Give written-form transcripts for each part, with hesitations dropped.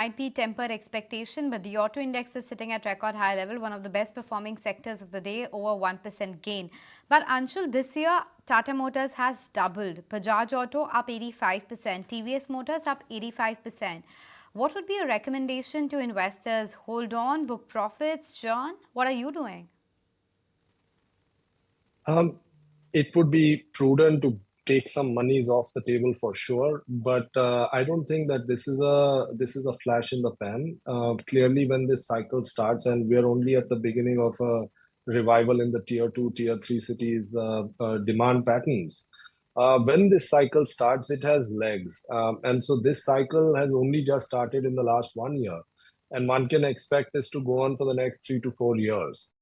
might be tempered expectation, but the auto index is sitting at record high level, one of the best performing sectors of the day, over 1% gain. But Anshul, this year Tata Motors has doubled. Bajaj Auto up 85%, TVS Motors up 85%. What would be a recommendation to investors? Hold on, book profits, John? What are you doing? Um, it would be prudent to take some monies off the table for sure, but I don't think that this is a flash in the pan. Clearly, when this cycle starts, and we are only at the beginning of a revival in the tier two, tier three cities demand patterns. When this cycle starts, it has legs, and so this cycle has only just started in the last 1 year, and one can expect this to go on for the next 3 to 4 years.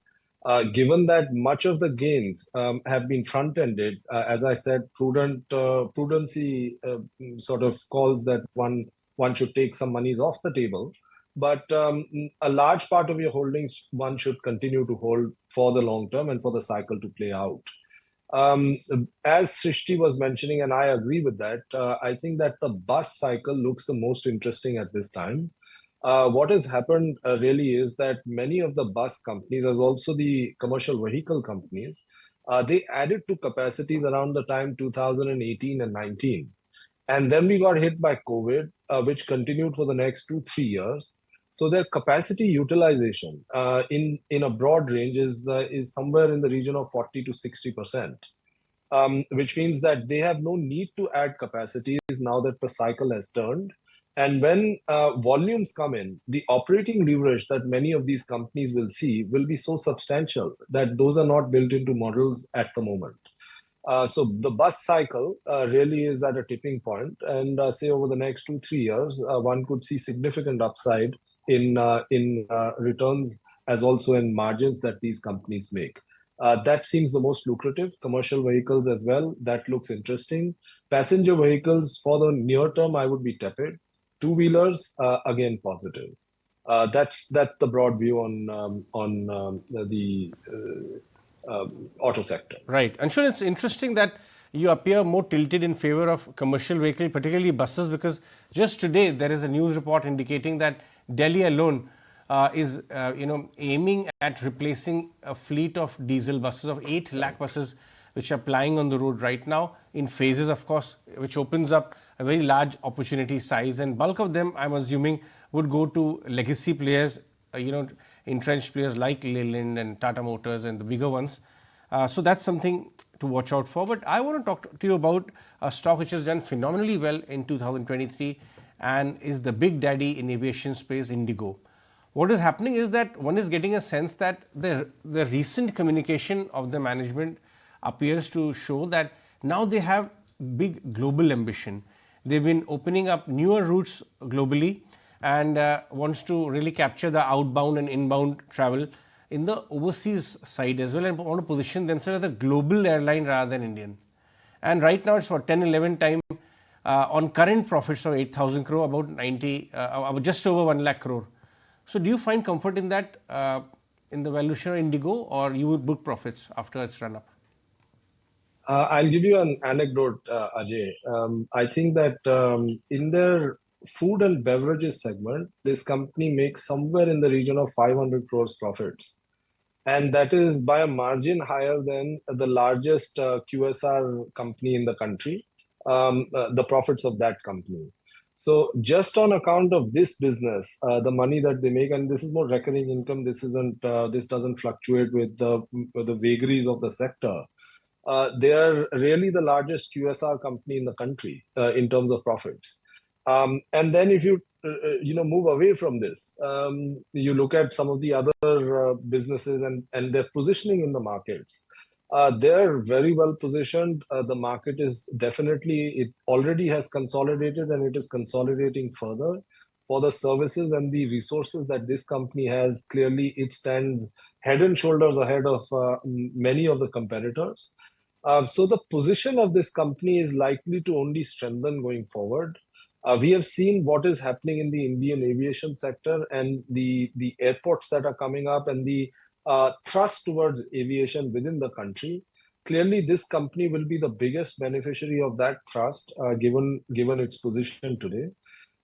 Given that much of the gains have been front-ended, as I said, prudency sort of calls that one should take some monies off the table. But a large part of your holdings one should continue to hold for the long term and for the cycle to play out. Um, as Srishti was mentioning, and I agree with that, I think that the bus cycle looks the most interesting at this time. What has happened really is that many of the bus companies, as also the commercial vehicle companies, they added to capacities around the time 2018 and 19. And then we got hit by COVID, which continued for the next 2, 3 years. So their capacity utilization in a broad range is somewhere in the region of 40 to 60%, which means that they have no need to add capacities now that the cycle has turned. And when volumes come in, the operating leverage that many of these companies will see will be so substantial that those are not built into models at the moment. So the bus cycle really is at a tipping point, and say over the next 2, 3 years, one could see significant upside in returns as also in margins that these companies make. That seems the most lucrative. Commercial vehicles as well. That looks interesting. Passenger vehicles for the near term, I would be tepid. Two-wheelers, again positive. That's the broad view on the auto sector. Right. Anshul, it's interesting that you appear more tilted in favor of commercial vehicle, particularly buses, because just today there is a news report indicating that Delhi alone is aiming at replacing a fleet of diesel buses of 8 lakh buses which are plying on the road right now in phases, of course, which opens up a very large opportunity size, and bulk of them, I'm assuming, would go to legacy players, entrenched players like Leyland and Tata Motors and the bigger ones. So that's something to watch out for. But I want to talk to you about a stock which has done phenomenally well in 2023 and is the big daddy in aviation space, Indigo. What is happening is that one is getting a sense that the recent communication of the management appears to show that now they have big global ambition. They've been opening up newer routes globally and wants to really capture the outbound and inbound travel in the overseas side as well, and want to position themselves as a global airline rather than Indian. And right now it's for 10, 11 time on current profits of 8,000 crore, about 90, just over 1 lakh crore. So do you find comfort in that, in the valuation of Indigo, or you would book profits after its run up? I'll give you an anecdote, Ajay. I think that in their food and beverages segment, this company makes somewhere in the region of 500 crores profits. And that is by a margin higher than the largest QSR company in the country, the profits of that company. So just on account of this business, the money that they make, and this is more recurring income, this doesn't fluctuate with the vagaries of the sector. They are really the largest QSR company in the country in terms of profits. And then if you move away from this, you look at some of the other businesses and their positioning in the markets. They're very well positioned. The market is definitely, it already has consolidated and it is consolidating further. For the services and the resources that this company has, clearly it stands head and shoulders ahead of many of the competitors. So the position of this company is likely to only strengthen going forward. We have seen what is happening in the Indian aviation sector and the airports that are coming up and the thrust towards aviation within the country. Clearly, this company will be the biggest beneficiary of that thrust, given its position today.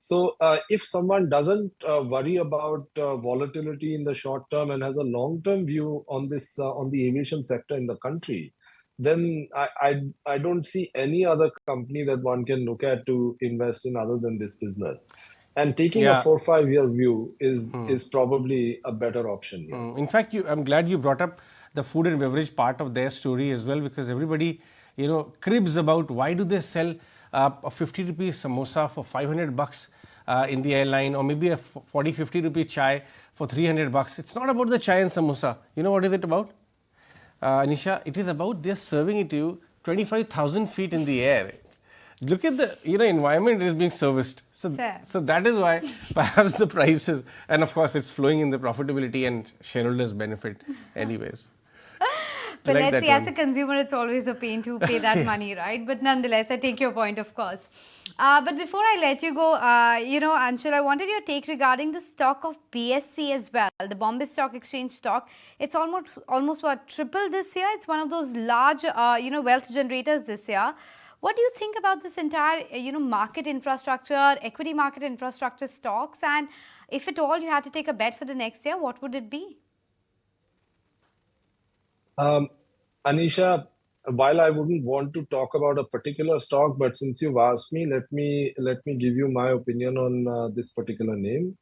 So if someone doesn't worry about volatility in the short term and has a long-term view on this on the aviation sector in the country, then I don't see any other company that one can look at to invest in other than this business. And taking a Yeah. 4-5 year view is probably a better option here. In fact, I'm glad you brought up the food and beverage part of their story as well, because everybody, cribs about why do they sell a 50 rupees samosa for 500 bucks in the airline, or maybe a 40, 50 rupee chai for 300 bucks. It's not about the chai and samosa. You know what is it about? Anisha, it is about they're serving it to you 25,000 feet in the air. Look at the environment is being serviced. Fair. So that is why perhaps the prices, and of course it's flowing in the profitability and shareholders benefit anyways. But Like let's that see, as one. a consumer, it's always a pain to pay that Yes. money, right? But nonetheless, I take your point, of course. But before I let you go, Anshul, I wanted your take regarding the stock of BSC as well, the Bombay Stock Exchange stock. It's almost what, triple this year. It's one of those large, wealth generators this year. What do you think about this entire, market infrastructure, equity market infrastructure stocks? And if at all you had to take a bet for the next year, what would it be? Um, Anisha, while I wouldn't want to talk about a particular stock, but since you've asked me, let me give you my opinion on this particular name.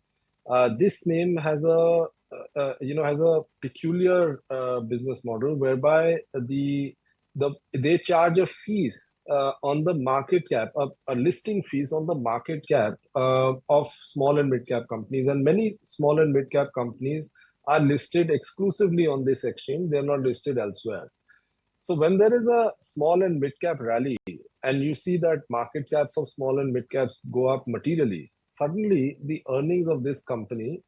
This name has has a peculiar business model whereby they charge a fees on the market cap, a listing fees on the market cap of small and mid cap companies, and many small and mid cap companies are listed exclusively on this exchange. They're not listed elsewhere. So when there is a small and mid cap rally, and you see that market caps of small and mid caps go up materially, suddenly the earnings of this company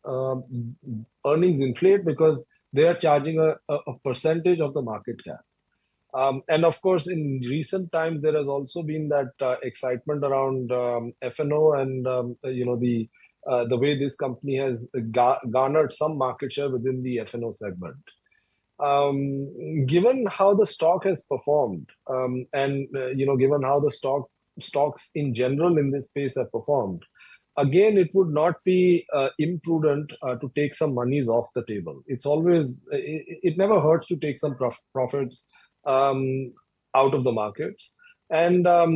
earnings inflate because they are charging a percentage of the market cap. And of course, in recent times, there has also been that excitement around F&O and the way this company has garnered some market share within the F&O segment. Given how the stock has performed, and given how the stocks in general in this space have performed, again, it would not be imprudent to take some monies off the table. It never hurts to take some profits out of the markets. And I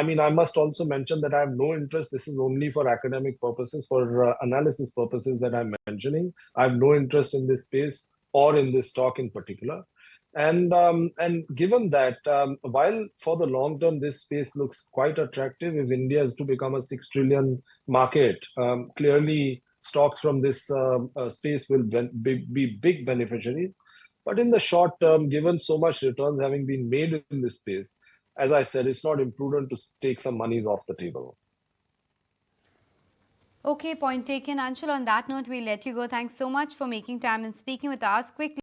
mean, I must also mention that I have no interest. This is only for academic purposes, for analysis purposes that I'm mentioning. I have no interest in this space or in this stock in particular. And given that, while for the long term this space looks quite attractive, if India is to become a 6 trillion market, clearly stocks from this space will be big beneficiaries. But in the short term, given so much returns having been made in this space, as I said, it's not imprudent to take some monies off the table. Okay, point taken. Anshul, on that note, we'll let you go. Thanks so much for making time and speaking with us quickly.